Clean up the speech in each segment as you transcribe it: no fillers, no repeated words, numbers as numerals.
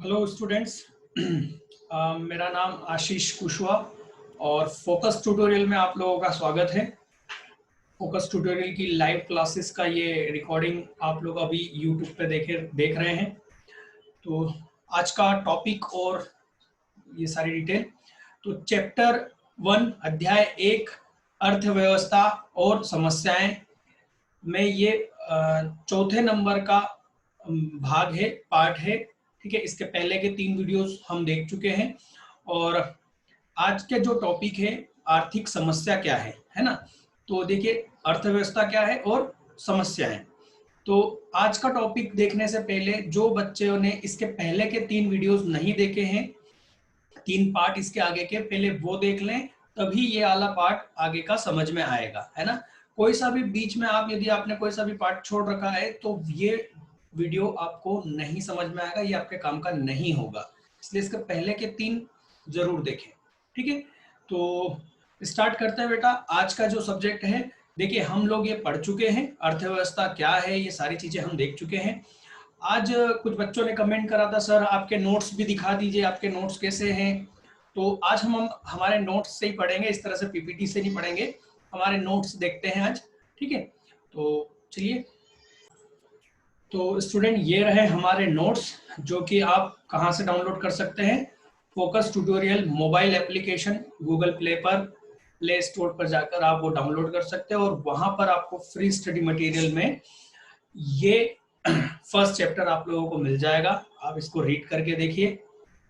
Hello students. मेरा नाम आशीष कुशवाहा और फोकस ट्यूटोरियल में आप लोगों का स्वागत है। फोकस ट्यूटोरियल की लाइव क्लासेस का ये रिकॉर्डिंग आप लोग अभी यूट्यूब पे देख रहे हैं। तो आज का टॉपिक और ये सारी डिटेल, तो चैप्टर 1 अध्याय 1 अर्थव्यवस्था और समस्याएं में ये चौथे नंबर का भाग है, पार्ट है। ठीक है, इसके पहले के 3 वीडियोस हम देख चुके हैं और आज के जो टॉपिक है आर्थिक समस्या क्या है ना। तो देखिए, अर्थव्यवस्था क्या है और समस्याएं। तो आज का टॉपिक देखने से पहले जो बच्चों ने इसके पहले के 3 वीडियोस नहीं देखे हैं, 3 पार्ट इसके आगे के, पहले वो देख लें, तभी ये वाला पार्ट आगे का समझ में आएगा, है ना। कोई सा भी बीच में यदि आपने कोई सा भी पार्ट छोड़ रखा है तो ये वीडियो आपको नहीं समझ में आएगा, ये आपके काम का नहीं होगा। इसलिए इसके पहले के 3 जरूर देखें। ठीक है, तो स्टार्ट करते हैं बेटा। आज का जो सब्जेक्ट है, देखिए हम लोग ये पढ़ चुके हैं, अर्थव्यवस्था क्या है, ये सारी चीजें हम देख चुके हैं। आज कुछ बच्चों ने कमेंट करा था, सर आपके नोट्स भी दिखा दीजिए, आपके नोट्स कैसे हैं। तो आज हम हमारे नोट्स से ही पढ़ेंगे, इस तरह से पीपीटी से नहीं पढ़ेंगे। हमारे नोट्स देखते हैं आज। ठीक है, तो चलिए। तो स्टूडेंट, ये रहे हमारे नोट्स, जो कि आप कहाँ से डाउनलोड कर सकते हैं। Focus tutorial mobile application Google play store पर जाकर आप वो डाउनलोड कर सकते हैं और वहां पर आपको फ्री स्टडी मटेरियल में ये फर्स्ट चैप्टर आप लोगों को मिल जाएगा। आप इसको रीड करके देखिए।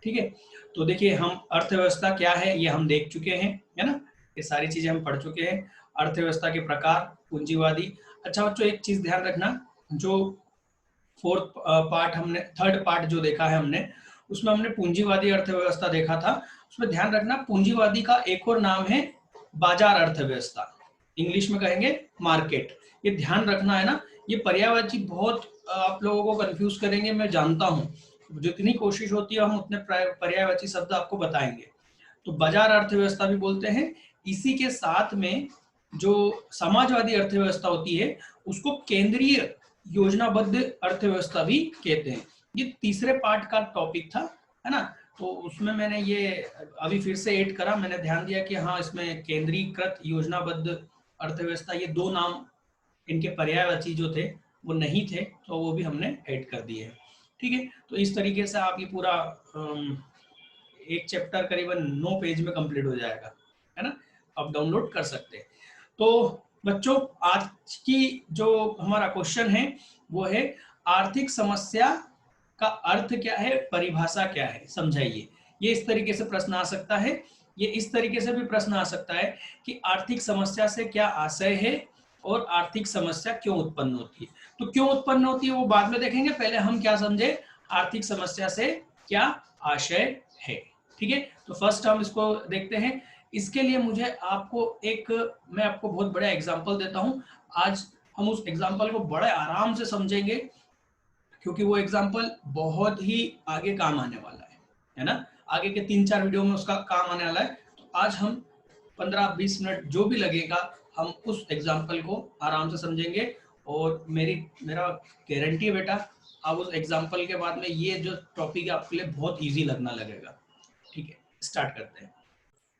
ठीक है, तो देखिए हम अर्थव्यवस्था क्या है ये हम देख चुके हैं, है ना। ये सारी चीजें हम पढ़ चुके हैं। अर्थव्यवस्था के प्रकार, पूंजीवादी। अच्छा बच्चों, एक चीज ध्यान रखना, जो थर्ड पार्ट जो देखा है हमने, उसमें हमने पूंजीवादी अर्थव्यवस्था देखा था। उसमें ध्यान रखना, पूंजीवादी का एक और नाम है बाजार अर्थव्यवस्था, इंग्लिश में कहेंगे मार्केट। ये ध्यान रखना है ना। ये पर्यायवाची बहुत आप लोगों को कंफ्यूज करेंगे, मैं जानता हूँ। जितनी कोशिश होती है हम उतने पर्यायवाची शब्द आपको बताएंगे। तो बाजार अर्थव्यवस्था भी बोलते हैं। इसी के साथ में जो समाजवादी अर्थव्यवस्था होती है उसको केंद्रीय योजनाबद्ध अर्थव्यवस्था भी कहते हैं। ये तीसरे पार्ट का टॉपिक था, है ना। तो उसमें मैंने ये अभी फिर से ऐड करा, मैंने ध्यान दिया कि हाँ, इसमें केंद्रीकृत योजनाबद्ध अर्थव्यवस्था, ये 2 नाम इनके पर्यायवाची जो थे वो नहीं थे, तो वो भी हमने ऐड कर दिए। ठीक है, तो इस तरीके से आप ये पूरा एक चैप्टर करीबन 9 पेज में कंप्लीट हो जाएगा, है ना। आप डाउनलोड कर सकते हैं। तो बच्चों, आज की जो हमारा क्वेश्चन है वो है आर्थिक समस्या का अर्थ क्या है, परिभाषा क्या है, समझाइए। ये इस तरीके से प्रश्न आ सकता है। ये इस तरीके से भी प्रश्न आ सकता है कि आर्थिक समस्या से क्या आशय है और आर्थिक समस्या क्यों उत्पन्न होती है। तो क्यों उत्पन्न होती है वो बाद में देखेंगे, पहले हम क्या समझे, आर्थिक समस्या से क्या आशय है। ठीक है, तो फर्स्ट हम इसको देखते हैं। इसके लिए मैं आपको बहुत बड़ा एग्जांपल देता हूं। आज हम उस एग्जांपल को बड़े आराम से समझेंगे, क्योंकि वो एग्जांपल बहुत ही आगे काम आने वाला है ना। आगे के 3-4 वीडियो में उसका काम आने वाला है। तो आज हम 15-20 मिनट जो भी लगेगा, हम उस एग्जांपल को आराम से समझेंगे। और मेरा गारंटी है बेटा, आप उस एग्जांपल के बाद में ये जो टॉपिक है आपके लिए बहुत इजी लगना लगेगा। ठीक है, स्टार्ट करते हैं।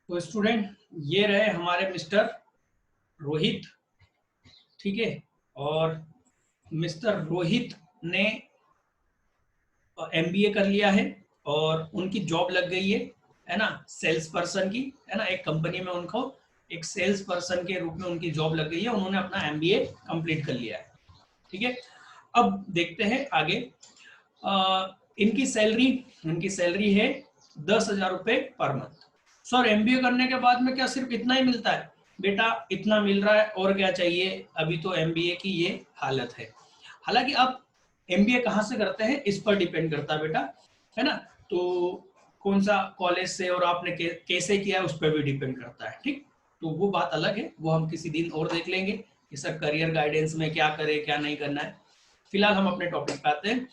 तो स्टूडेंट, ये रहे हमारे मिस्टर रोहित। ठीक है, और मिस्टर रोहित ने एमबीए कर लिया है और उनकी जॉब लग गई है ना, सेल्स पर्सन की, है ना। एक कंपनी में उनको एक सेल्स पर्सन के रूप में उनकी जॉब लग गई है, उन्होंने अपना एमबीए कंप्लीट कर लिया है। ठीक है, अब देखते हैं आगे। इनकी सैलरी है 10,000 रुपए पर मंथ। सर, एमबीए करने के बाद में क्या सिर्फ इतना ही मिलता है? बेटा, इतना मिल रहा है, और क्या चाहिए। अभी तो एमबीए की ये हालत है। हालांकि आप एमबीए कहाँ से करते हैं इस पर डिपेंड करता है बेटा, है ना। तो कौन सा कॉलेज से और आपने कैसे किया है उस पर भी डिपेंड करता है। ठीक, तो वो बात अलग है, वो हम किसी दिन और देख लेंगे कि सर करियर गाइडेंस में क्या करें क्या नहीं करना है। फिलहाल हम अपने टॉपिक पे आते हैं।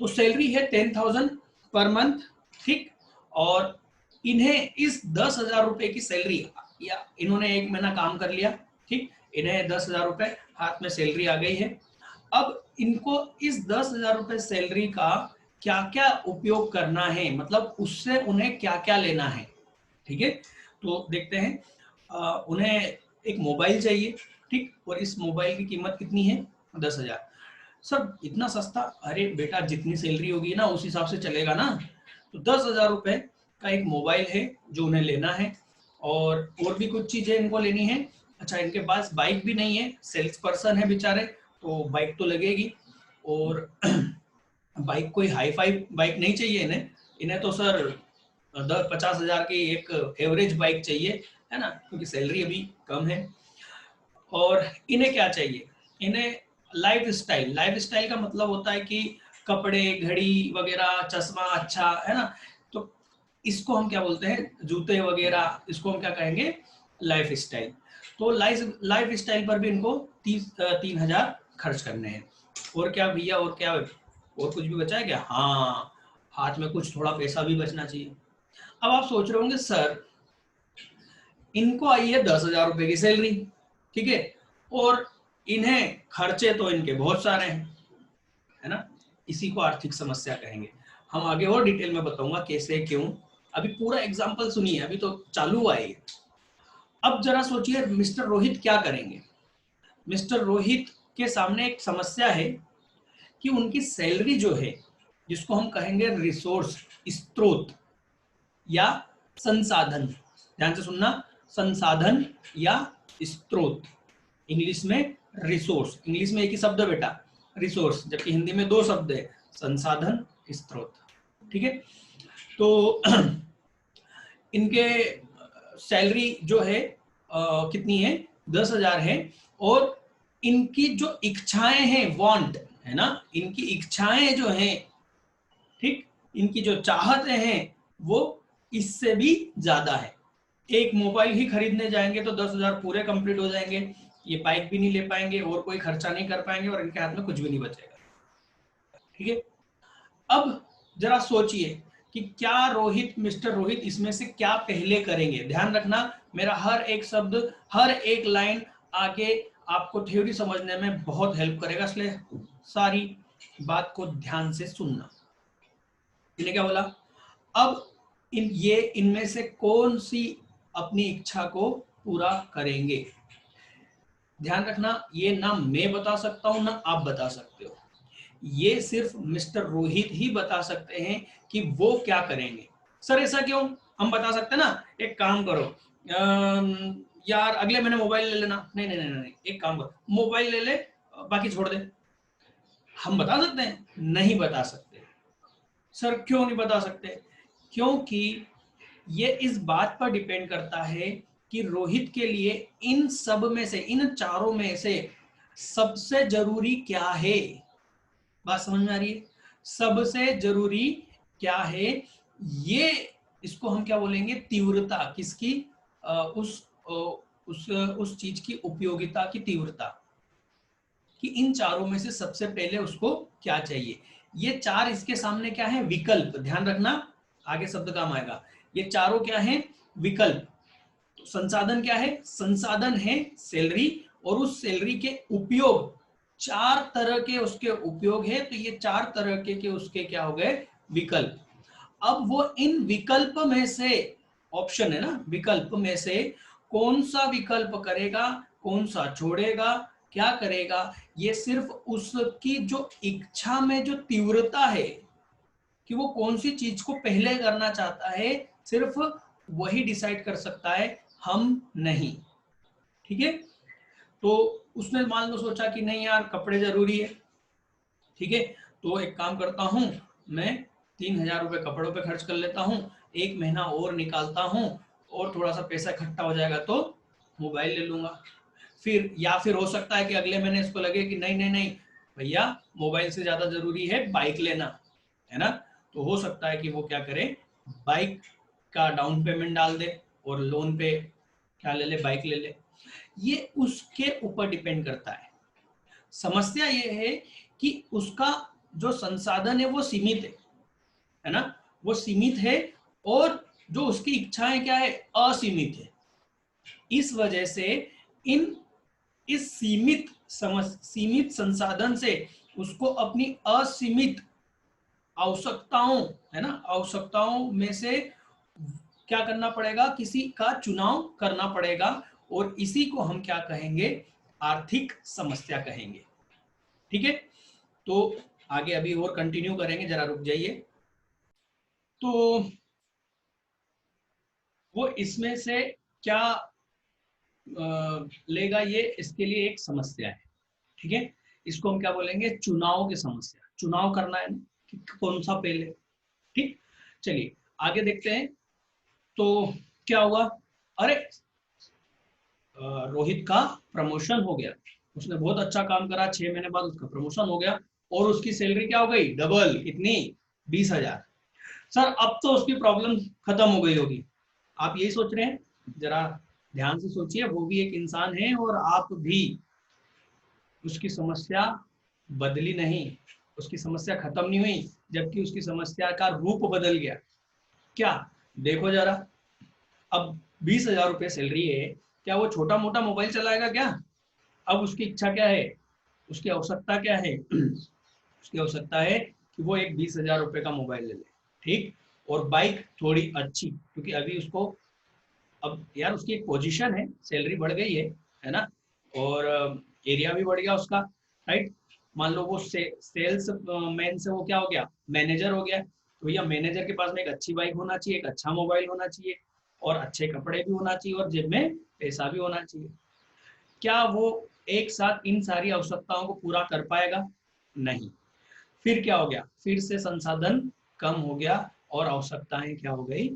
तो सैलरी है 10,000 पर मंथ। ठीक, और इन्हें इस 10,000 रुपए की सैलरी, या इन्होंने 1 महीना काम कर लिया, ठीक, इन्हें 10,000 रुपए हाथ में सैलरी आ गई है। अब इनको इस 10,000 रुपए सैलरी का क्या क्या उपयोग करना है, मतलब उससे उन्हें क्या क्या लेना है। ठीक है, तो देखते हैं। उन्हें एक मोबाइल चाहिए, ठीक, और इस मोबाइल की कीमत कितनी है? 10,000। सर इतना सस्ता? अरे बेटा, जितनी सैलरी होगी ना उस हिसाब से चलेगा ना। तो 10,000 रुपए का एक मोबाइल है जो उन्हें लेना है, और भी कुछ चीजें इनको लेनी है। अच्छा, इनके पास बाइक भी नहीं है, सेल्स पर्सन है बेचारे, तो बाइक तो लगेगी। और बाइक कोई हाई फाई बाइक नहीं चाहिए इन्हें, इन्हें तो सर 10-50 हजार की एक एवरेज बाइक चाहिए, है ना, क्योंकि सैलरी अभी कम है। और इन्हें क्या चाहिए? इन्हें लाइफ स्टाइल का मतलब होता है कि कपड़े, घड़ी वगैरह, चश्मा, अच्छा, है ना। तो इसको हम क्या बोलते हैं? जूते वगैरह, इसको हम क्या कहेंगे? Life style. तो लाइफ स्टाइल पर भी इनको 3,000 खर्च करने हैं। और क्या भैया, और क्या, और कुछ भी बचा है क्या? हाँ, हाथ में कुछ थोड़ा पैसा भी बचना चाहिए। अब आप सोच रहे होंगे सर, इनको आई है 10,000 रुपए की सैलरी, ठीक है, और इन्हें खर्चे तो इनके बहुत सारे हैं, है ना। इसी को आर्थिक समस्या कहेंगे। हम आगे और डिटेल में बताऊंगा कैसे, क्यों। अभी पूरा एग्जाम्पल सुनिए, अभी तो चालू हुआ है। अब जरा सोचिए मिस्टर रोहित क्या करेंगे। मिस्टर रोहित के सामने एक समस्या है कि उनकी सैलरी जो है, जिसको हम कहेंगे रिसोर्स, स्रोत या संसाधन, ध्यान से सुनना, संसाधन या स्रोत। इंग्लिश में रिसोर्स, इंग्लिश में एक ही शब्द है बेटा, रिसोर्स, जबकि हिंदी में दो शब्द है, संसाधन, स्रोत। ठीक है, तो इनके सैलरी जो है कितनी है? 10,000 है। और इनकी जो इच्छाएं हैं, वांट, है ना, इनकी इच्छाएं जो हैं, ठीक, इनकी जो चाहते हैं वो इससे भी ज्यादा है। एक मोबाइल ही खरीदने जाएंगे तो 10,000 पूरे कंप्लीट हो जाएंगे, ये बाइक भी नहीं ले पाएंगे और कोई खर्चा नहीं कर पाएंगे और इनके हाथ में कुछ भी नहीं बचेगा। ठीक है, अब जरा सोचिए कि क्या रोहित, मिस्टर रोहित इसमें से क्या पहले करेंगे। ध्यान रखना, मेरा हर एक शब्द, हर एक लाइन आगे आपको थ्योरी समझने में बहुत हेल्प करेगा, इसलिए सारी बात को ध्यान से सुनना। इन्हें क्या बोला? अब इनमें से कौन सी अपनी इच्छा को पूरा करेंगे? ध्यान रखना, ये ना मैं बता सकता हूं ना आप बता सकते हो, ये सिर्फ मिस्टर रोहित ही बता सकते हैं कि वो क्या करेंगे। सर ऐसा क्यों? हम बता सकते हैं ना, एक काम करो, यार अगले महीने मोबाइल ले लेना। नहीं नहीं नहीं नहीं, एक काम करो, मोबाइल ले ले, बाकी छोड़ दे। हम बता सकते हैं? नहीं बता सकते। सर क्यों नहीं बता सकते? क्योंकि ये इस बात पर डिपेंड करता है कि रोहित के लिए इन सब में से, इन चारों में से सबसे जरूरी क्या है। बात समझ में आ रही है? सबसे जरूरी क्या है, ये, इसको हम क्या बोलेंगे? तीव्रता किसकी? उस चीज की उपयोगिता की तीव्रता, कि इन चारों में से सबसे पहले उसको क्या चाहिए। ये चार इसके सामने क्या है? विकल्प। ध्यान रखना, आगे शब्द काम आएगा। ये चारों क्या है? विकल्प। तो संसाधन क्या है? संसाधन है सैलरी, और उस सैलरी के उपयोग, चार तरह के उसके उपयोग है, तो ये चार तरह के उसके क्या हो गए? विकल्प। अब वो इन विकल्प में से, ऑप्शन है ना, विकल्प में से कौन सा विकल्प करेगा, कौन सा छोड़ेगा, क्या करेगा, ये सिर्फ उसकी जो इच्छा में जो तीव्रता है कि वो कौन सी चीज को पहले करना चाहता है, सिर्फ वही डिसाइड कर सकता है, हम नहीं। ठीक है, तो उसने मान लो सोचा कि नहीं यार कपड़े जरूरी है, ठीक है, तो एक काम करता हूं, मैं 3,000 रुपए कपड़ों पे खर्च कर लेता हूं, एक महीना और निकालता हूं, और थोड़ा सा पैसा इकट्ठा हो जाएगा तो मोबाइल ले लूंगा। फिर या फिर हो सकता है कि अगले महीने इसको लगे कि नहीं नहीं नहीं भैया, मोबाइल से ज्यादा जरूरी है बाइक लेना, है ना। तो हो सकता है कि वो क्या करे, बाइक का डाउन पेमेंट डाल दे और लोन पे क्या ले ले, बाइक ले ले। ये उसके ऊपर डिपेंड करता है। समस्या ये है कि उसका जो संसाधन है वो सीमित है ना, वो सीमित है, और जो उसकी इच्छाएं क्या है? असीमित है। इस वजह से इन इस सीमित संसाधन से उसको अपनी असीमित आवश्यकताओं, है ना, आवश्यकताओं में से क्या करना पड़ेगा, किसी का चुनाव करना पड़ेगा, और इसी को हम क्या कहेंगे, आर्थिक समस्या कहेंगे। ठीक है, तो आगे अभी और कंटिन्यू करेंगे, जरा रुक जाइए। तो वो इसमें से क्या लेगा, ये इसके लिए एक समस्या है। ठीक है, इसको हम क्या बोलेंगे, चुनाव की समस्या। चुनाव करना है ना कि कौन सा पहले। ठीक, चलिए आगे देखते हैं। तो क्या हुआ, अरे रोहित का प्रमोशन हो गया, उसने बहुत अच्छा काम करा, 6 महीने बाद उसका प्रमोशन हो गया, और उसकी सैलरी क्या हो गई, डबल, कितनी, 20,000। सर अब तो उसकी प्रॉब्लम खत्म हो गई होगी, आप यही सोच रहे हैं? जरा ध्यान से सोचिए, वो भी एक इंसान है और आप भी। उसकी समस्या बदली नहीं, उसकी समस्या खत्म नहीं हुई, जबकि उसकी समस्या का रूप बदल गया। क्या, देखो जरा, अब 20,000 रुपये सैलरी है, क्या वो छोटा मोटा मोबाइल चलाएगा क्या? अब उसकी इच्छा क्या है, उसकी आवश्यकता क्या है? उसकी आवश्यकता है कि वो एक 20,000 रुपये का मोबाइल ले ले, ठीक, और बाइक थोड़ी अच्छी, क्योंकि अभी उसको, अब यार उसकी एक पोजीशन है, सैलरी बढ़ गई है ना, और एरिया भी बढ़ गया उसका, राइट। मान लो वो सेल्स मैन से वो क्या हो गया, मैनेजर हो गया, तो भैया मैनेजर के पास में एक अच्छी बाइक होना चाहिए, एक अच्छा मोबाइल होना चाहिए, और अच्छे कपड़े भी होना चाहिए, और जेब में पैसा भी होना चाहिए। क्या वो एक साथ इन सारी आवश्यकताओं को पूरा कर पाएगा? नहीं। फिर क्या हो गया, फिर से संसाधन कम हो गया, और आवश्यकताएं क्या हो गई,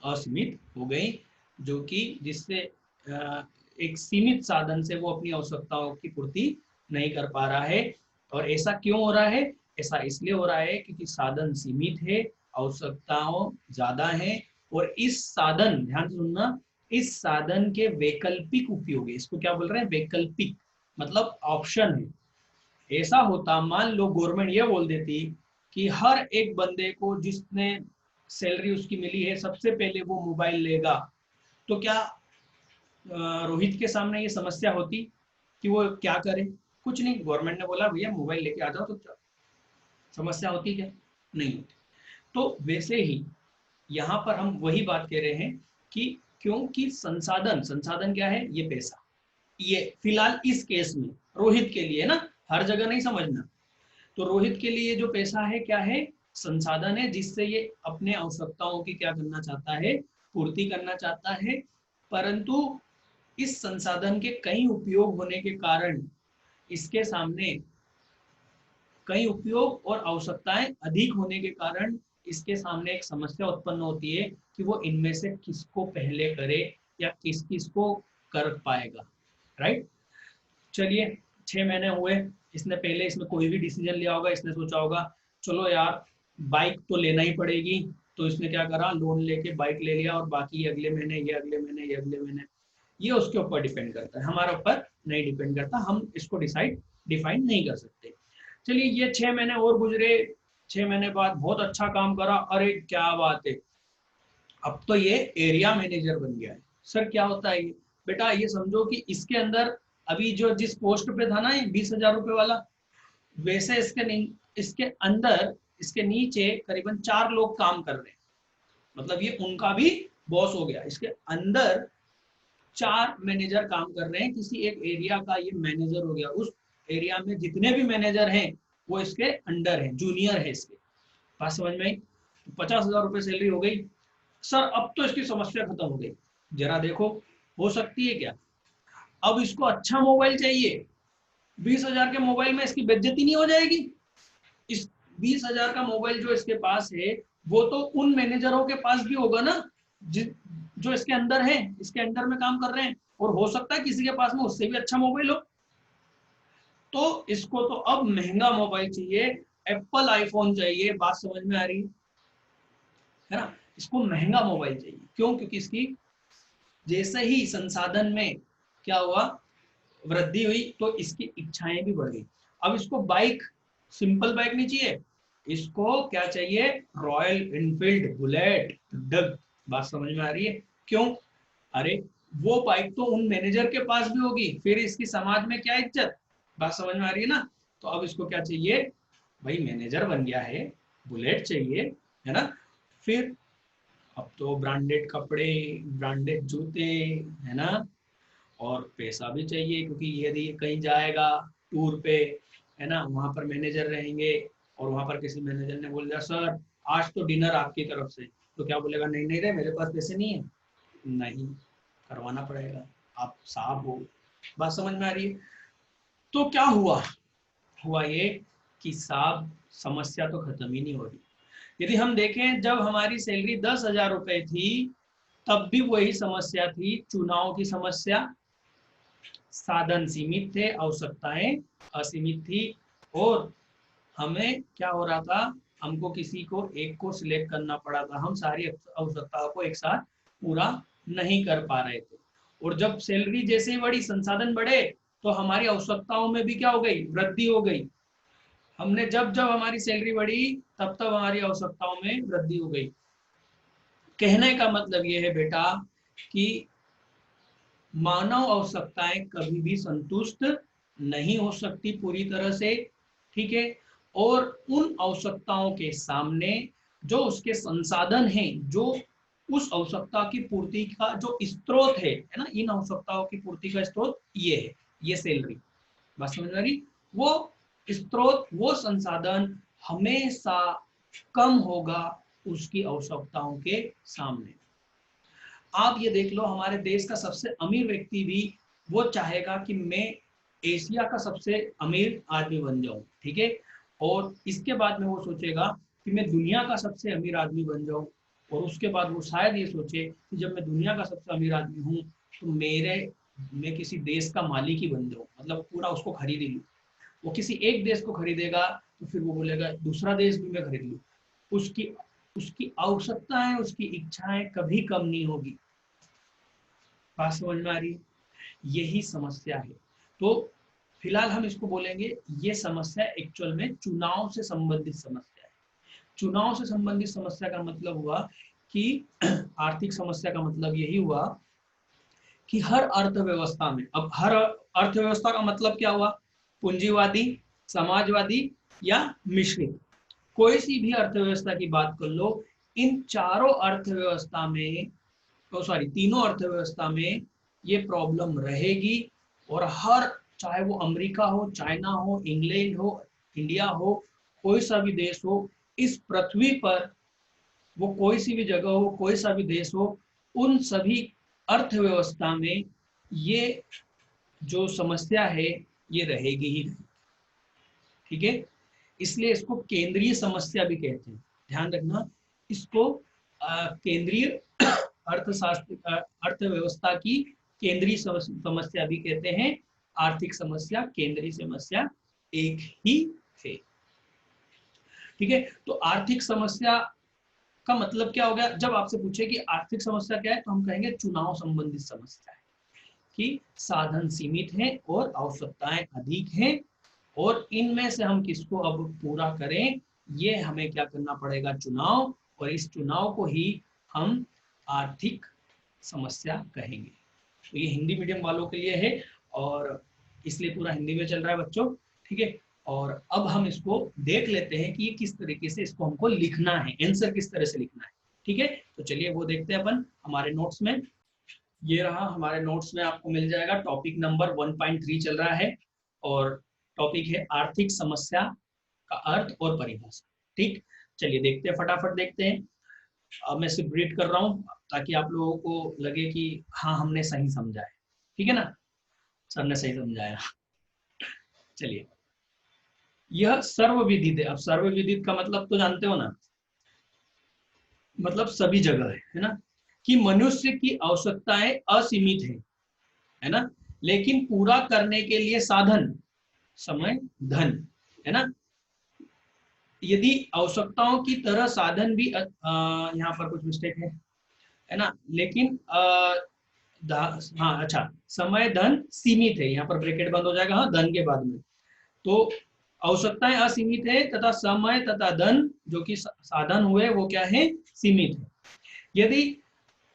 असीमित हो गई, जो कि जिससे एक सीमित साधन से वो अपनी आवश्यकताओं की पूर्ति नहीं कर पा रहा है। और ऐसा क्यों हो रहा है? ऐसा इसलिए हो रहा है क्योंकि साधन सीमित है, आवश्यकताओं ज्यादा है, और इस साधन, ध्यान से सुनना, इस साधन के वैकल्पिक उपयोग है, इसको क्या बोल रहे हैं, वैकल्पिक, मतलब ऑप्शन है। ऐसा होता, मान लो गवर्नमेंट ये बोल देती कि हर एक बंदे को जिसने सैलरी उसकी मिली है सबसे पहले वो मोबाइल लेगा, तो क्या रोहित के सामने ये समस्या होती कि वो क्या करे? कुछ नहीं, गवर्नमेंट ने बोला भैया मोबाइल लेके आ जाओ, तो समस्या होती क्या? नहीं होती। तो वैसे ही यहाँ पर हम वही बात कह रहे हैं कि क्योंकि संसाधन, संसाधन क्या है, ये पैसा, ये फिलहाल इस केस में रोहित के लिए ना, हर जगह नहीं समझना। तो रोहित के लिए जो पैसा है क्या है, संसाधन है, जिससे ये अपने आवश्यकताओं की क्या करना चाहता है, पूर्ति करना चाहता है। परंतु इस संसाधन के कई उपयोग होने के कारण इसके सामने, कई उपयोग और आवश्यकताएं अधिक होने के कारण इसके सामने एक समस्या उत्पन्न होती है कि वो इनमें से किसको पहले करे, या किस किस को कर पाएगा, राइट। चलिए 6 महीने हुए, इसने पहले इसमें कोई भी डिसीजन लिया होगा, इसने सोचा होगा चलो यार बाइक तो लेना ही पड़ेगी, तो इसने क्या करा, लोन लेके बाइक ले लिया, और बाकी अगले महीने, ये अगले महीने, ये अगले महीने, ये उसके ऊपर डिपेंड करता है, हमारे ऊपर नहीं डिपेंड करता, हम इसको डिफाइन नहीं कर सकते। चलिए ये 6 महीने और गुजरे, 6 महीने बाद बहुत अच्छा काम करा, अरे क्या बात है, अब तो ये एरिया मैनेजर बन गया है। सर क्या होता है ये? बेटा ये समझो कि इसके अंदर अभी जो जिस पोस्ट पे था ना ये 20,000 रुपये वाला, वैसे इसके अंदर, इसके नीचे करीबन 4 लोग काम कर रहे हैं, मतलब ये उनका भी बॉस हो गया। इसके अंदर 4 मैनेजर काम कर रहे हैं, किसी एक एरिया का ये मैनेजर हो गया, उस एरिया में जितने भी मैनेजर हैं वो इसके अंडर है, जूनियर है इसके। बात समझ में आई? 50,000 रुपये सैलरी हो गई। सर अब तो इसकी समस्या खत्म हो गई, जरा देखो हो सकती है क्या? अब इसको अच्छा मोबाइल चाहिए, 20,000 के मोबाइल में इसकी बेइज्जती नहीं हो जाएगी? इस 20,000 का मोबाइल जो इसके पास है, वो तो उन मैनेजरों के पास भी होगा ना, जो इसके अंदर है, इसके अंडर में काम कर रहे हैं, और हो सकता है किसी के पास में उससे भी अच्छा मोबाइल हो। तो इसको तो अब महंगा मोबाइल चाहिए, एप्पल आईफोन चाहिए, बात समझ में आ रही है ना? इसको महंगा मोबाइल चाहिए, क्यों? क्योंकि इसकी जैसे ही संसाधन में क्या हुआ, वृद्धि हुई, तो इसकी इच्छाएं भी बढ़ गई। अब इसको बाइक, सिंपल बाइक नहीं चाहिए, इसको क्या चाहिए, रॉयल एनफील्ड बुलेट डग। बात समझ में आ रही है? क्यों? अरे वो बाइक तो उन मैनेजर के पास भी होगी, फिर इसकी समाज में क्या इज्जत। बात समझ में आ रही है ना? तो अब इसको क्या चाहिए, भाई मैनेजर बन गया है, बुलेट चाहिए, है ना, फिर अब तो ब्रांडेड कपड़े, ब्रांडेड जूते, है ना, और पैसा भी चाहिए क्योंकि यदि कहीं जाएगा टूर पे, है ना, वहां पर मैनेजर रहेंगे और वहां पर किसी मैनेजर ने बोल दिया सर आज तो डिनर आपकी तरफ से, तो क्या बोलेगा, नहीं नहीं रे मेरे पास पैसे नहीं है, नहीं, करवाना पड़ेगा, आप साहब हो। बात समझ में आ रही है? तो क्या हुआ, हुआ ये कि साहब समस्या तो खत्म ही नहीं हो रही। यदि हम देखें जब हमारी सैलरी 10,000 रुपए थी तब भी वही समस्या थी, चुनाव की समस्या, साधन सीमित थे, आवश्यकताएं असीमित थी, और हमें क्या हो रहा था, हमको किसी को एक को सिलेक्ट करना पड़ा था, हम सारी आवश्यकताओं को एक साथ पूरा नहीं कर पा रहे थे। और जब सैलरी जैसे ही बढ़ी, संसाधन बढ़े, तो हमारी आवश्यकताओं में भी क्या हो गई, वृद्धि हो गई। हमने जब जब हमारी सैलरी बढ़ी तब तब हमारी आवश्यकताओं में वृद्धि हो गई। कहने का मतलब ये है बेटा कि मानव आवश्यकताएं कभी भी संतुष्ट नहीं हो सकती पूरी तरह से, ठीक है, और उन आवश्यकताओं के सामने जो उसके संसाधन हैं, जो उस आवश्यकता की पूर्ति का जो स्रोत है ना, इन आवश्यकताओं की पूर्ति का स्रोत ये है, ये सैलरी। बात समझ में आ रही? वो स्रोत, वो संसाधन हमेशा कम होगा उसकी आवश्यकताओं के सामने। आप ये देख लो, हमारे देश का सबसे अमीर व्यक्ति भी वो चाहेगा कि मैं एशिया का सबसे अमीर आदमी बन जाऊं, ठीक है, और इसके बाद में वो सोचेगा कि मैं दुनिया का सबसे अमीर आदमी बन जाऊं, और उसके बाद वो शायद ये सोचे कि जब मैं दुनिया का सबसे अमीर आदमी हूं तो मैं किसी देश का मालिक ही बन जाऊं, मतलब पूरा उसको खरीद लूं। वो किसी एक देश को खरीदेगा तो फिर वो बोलेगा दूसरा देश भी मैं खरीद लूं। उसकी उसकी आवश्यकताएं, उसकी इच्छाएं कभी कम नहीं होगी। बात समझ में आ रही है? यही समस्या है। तो फिलहाल हम इसको बोलेंगे, ये समस्या एक्चुअल में चुनाव से संबंधित समस्या है। चुनाव से संबंधित समस्या का मतलब हुआ कि आर्थिक समस्या का मतलब यही हुआ कि हर अर्थव्यवस्था में, अब हर अर्थव्यवस्था का मतलब क्या हुआ, पूंजीवादी, समाजवादी या मिश्रित, कोई सी भी अर्थव्यवस्था की बात कर लो, इन चारों अर्थव्यवस्था में, सॉरी तीनों अर्थव्यवस्था में ये प्रॉब्लम रहेगी। और हर, चाहे वो अमेरिका हो, चाइना हो, इंग्लैंड हो, इंडिया हो, कोई सा भी देश हो इस पृथ्वी पर, वो कोई सी भी जगह हो, कोई सा भी देश हो, उन सभी अर्थव्यवस्था में ये जो समस्या है ये रहेगी ही नहीं, ठीक है। इसलिए इसको केंद्रीय समस्या भी कहते हैं, ध्यान रखना। इसको केंद्रीय अर्थशास्त्र, अर्थव्यवस्था की केंद्रीय समस्या भी कहते हैं। आर्थिक समस्या, केंद्रीय समस्या एक ही है, ठीक है। तो आर्थिक समस्या का मतलब क्या हो गया, जब आपसे पूछे कि आर्थिक समस्या क्या है तो हम कहेंगे चुनाव संबंधित समस्या है, कि साधन सीमित हैं और आवश्यकताएं अधिक हैं, और इनमें से हम किसको अब पूरा करें, ये हमें क्या करना पड़ेगा, चुनाव, और इस चुनाव को ही हम आर्थिक समस्या कहेंगे। तो ये हिंदी मीडियम वालों के लिए है और इसलिए पूरा हिंदी में चल रहा है बच्चों, ठीक है। और अब हम इसको देख लेते हैं कि किस तरीके से इसको हमको लिखना है, आंसर किस तरह से लिखना है, ठीक है। तो चलिए वो देखते हैं अपन हमारे नोट्स में। ये रहा हमारे नोट्स में, आपको मिल जाएगा, टॉपिक नंबर 1.3 चल रहा है और टॉपिक है आर्थिक समस्या का अर्थ और परिभाषा, ठीक। चलिए देखते हैं, फटाफट देखते हैं। अब मैं सिर्फ रीड कर रहा हूँ ताकि आप लोगों को लगे कि हाँ हमने सही समझा है, ठीक है ना, सर ने सही समझाया। चलिए, यह सर्वविदित है। अब सर्वविदित का मतलब तो जानते हो ना, मतलब सभी जगह है ना, कि मनुष्य की आवश्यकताएं असीमित है ना, लेकिन पूरा करने के लिए साधन, समय, धन, है ना। यदि आवश्यकताओं की तरह साधन भी, यहाँ पर कुछ मिस्टेक है ना, लेकिन हाँ अच्छा, समय धन सीमित है, यहाँ पर ब्रैकेट बंद हो जाएगा, हाँ धन के बाद में। तो आवश्यकताएं असीमित है तथा समय तथा धन जो कि साधन हुए वो क्या है, सीमित है। यदि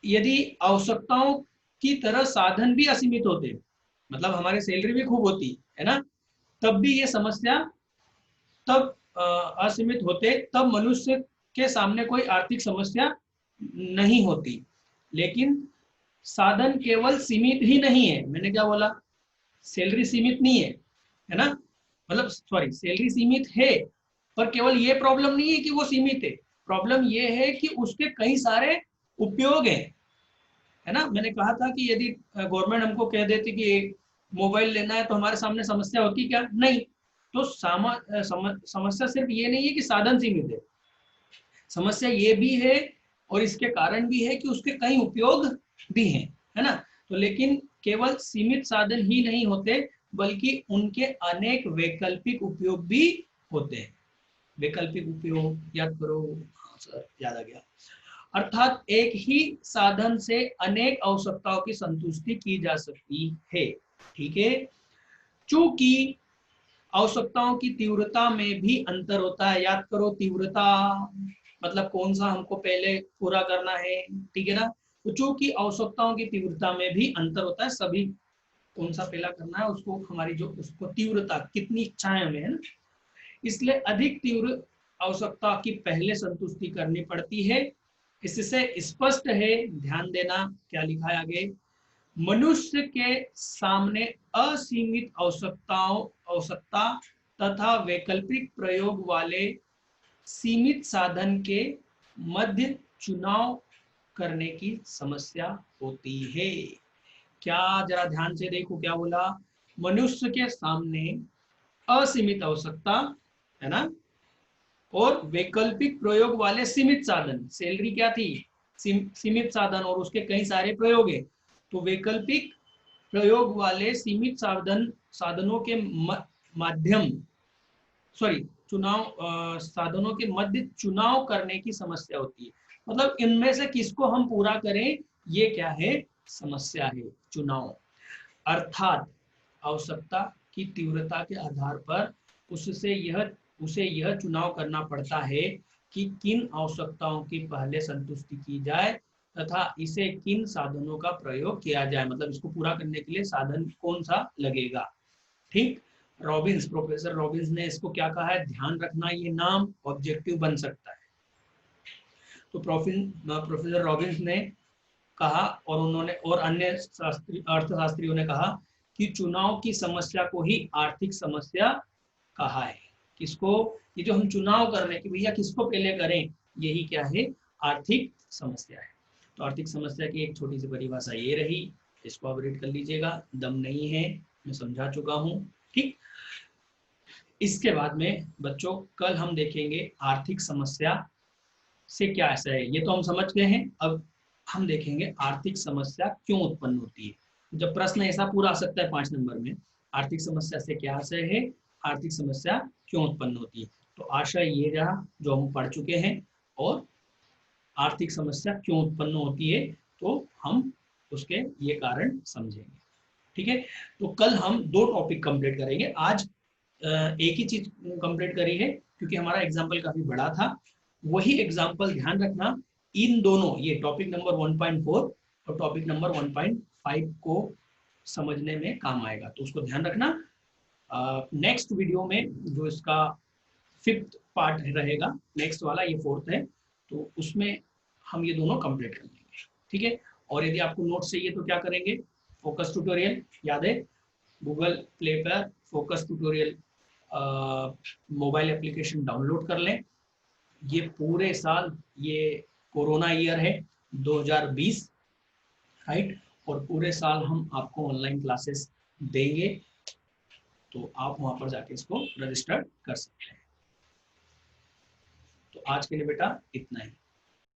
यदि आवश्यकताओं की तरह साधन भी असीमित होते, मतलब हमारी सैलरी भी खूब होती है ना, तब भी ये समस्या, तब असीमित होते तब मनुष्य के सामने कोई आर्थिक समस्या नहीं होती। लेकिन साधन केवल सीमित ही नहीं है, मैंने क्या बोला, सैलरी सीमित नहीं है ना, मतलब सॉरी सैलरी सीमित है, पर केवल ये प्रॉब्लम नहीं है कि वो सीमित है, प्रॉब्लम ये है कि उसके कई सारे उपयोग हैं, है ना। मैंने कहा था कि यदि गवर्नमेंट हमको कह देती कि मोबाइल लेना है तो हमारे सामने समस्या होती क्या, नहीं। तो समस्या सिर्फ ये नहीं है कि साधन सीमित है, समस्या ये भी है और इसके कारण भी है कि उसके कई उपयोग भी हैं, है ना। तो लेकिन केवल सीमित साधन ही नहीं होते बल्कि उनके अनेक वैकल्पिक उपयोग भी होते हैं। वैकल्पिक उपयोग याद करो, हाँ सर याद आ गया। अर्थात एक ही साधन से अनेक आवश्यकताओं की संतुष्टि की जा सकती है, ठीक है। चूंकि आवश्यकताओं की तीव्रता में भी अंतर होता है, याद करो तीव्रता मतलब कौन सा हमको पहले पूरा करना है, ठीक है ना। तो चूंकि आवश्यकताओं की तीव्रता में भी अंतर होता है, सभी कौन सा पहला करना है उसको, हमारी जो उसको तीव्रता कितनी इच्छाएं हमें है ना, इसलिए अधिक तीव्र आवश्यकता की पहले संतुष्टि करनी पड़ती है। इससे स्पष्ट है, ध्यान देना क्या लिखा है आगे, मनुष्य के सामने असीमित आवश्यकता तथा वैकल्पिक प्रयोग वाले सीमित साधन के मध्य चुनाव करने की समस्या होती है। क्या, जरा ध्यान से देखो क्या बोला, मनुष्य के सामने असीमित आवश्यकता है ना, और वैकल्पिक प्रयोग वाले सीमित साधन, सैलरी क्या थी, सीमित साधन और उसके कई सारे प्रयोग है। तो वैकल्पिक प्रयोग वाले सीमित साधनों के माध्यम सॉरी साधनों के मध्य चुनाव करने की समस्या होती है। मतलब इनमें से किसको हम पूरा करें, ये क्या है, समस्या है, चुनाव। अर्थात आवश्यकता की तीव्रता के आधार पर उसे यह चुनाव करना पड़ता है कि किन आवश्यकताओं की पहले संतुष्टि की जाए तथा इसे किन साधनों का प्रयोग किया जाए, मतलब इसको पूरा करने के लिए साधन कौन सा लगेगा, ठीक। प्रोफेसर रॉबिन्स ने इसको क्या कहा है, ध्यान रखना ये नाम ऑब्जेक्टिव बन सकता है। तो प्रोफेसर रॉबिन्स ने कहा और उन्होंने और अन्य अर्थशास्त्रियों ने कहा कि चुनाव की समस्या को ही आर्थिक समस्या कहा है। किसको, ये जो हम चुनाव कर रहे हैं कि भैया किसको पहले करें, यही क्या है, आर्थिक समस्या है। तो आर्थिक समस्या की एक छोटी सी परिभाषा ये रही, इसको आप रीड कर लीजिएगा, दम नहीं है, मैं समझा चुका हूँ, ठीक। इसके बाद में बच्चों कल हम देखेंगे आर्थिक समस्या से क्या ऐसा है, ये तो हम समझ गए हैं। अब हम देखेंगे आर्थिक समस्या क्यों उत्पन्न होती है। जब प्रश्न ऐसा पूरा आ सकता है 5 नंबर में, आर्थिक समस्या से क्या आशय है, आर्थिक समस्या क्यों उत्पन्न होती है, तो आशय ये रहा जो हम पढ़ चुके हैं, और आर्थिक समस्या क्यों उत्पन्न होती है तो हम उसके ये कारण समझेंगे, ठीक है। तो कल हम 2 टॉपिक कंप्लीट करेंगे, आज एक ही चीज कंप्लीट करी है क्योंकि हमारा एग्जाम्पल काफी बड़ा था। वही एग्जाम्पल ध्यान रखना, इन दोनों ये टॉपिक नंबर 1.4 और टॉपिक नंबर 1.5 को समझने में काम आएगा, तो उसको ध्यान रखना। नेक्स्ट वीडियो में जो इसका 5th पार्ट रहेगा, नेक्स्ट वाला ये 4th है, तो उसमें हम ये दोनों कंप्लीट कर लेंगे, ठीक है। और यदि आपको नोट्स चाहिए तो क्या करेंगे, फोकस ट्यूटोरियल याद है, गूगल प्ले पर focus tutorial mobile application download कर लें। ये पूरे साल, ये कोरोना ईयर है 2020, राइट, और पूरे साल हम आपको ऑनलाइन क्लासेस देंगे, तो आप वहां पर जाके इसको रजिस्टर कर सकते हैं। तो आज के लिए बेटा इतना ही।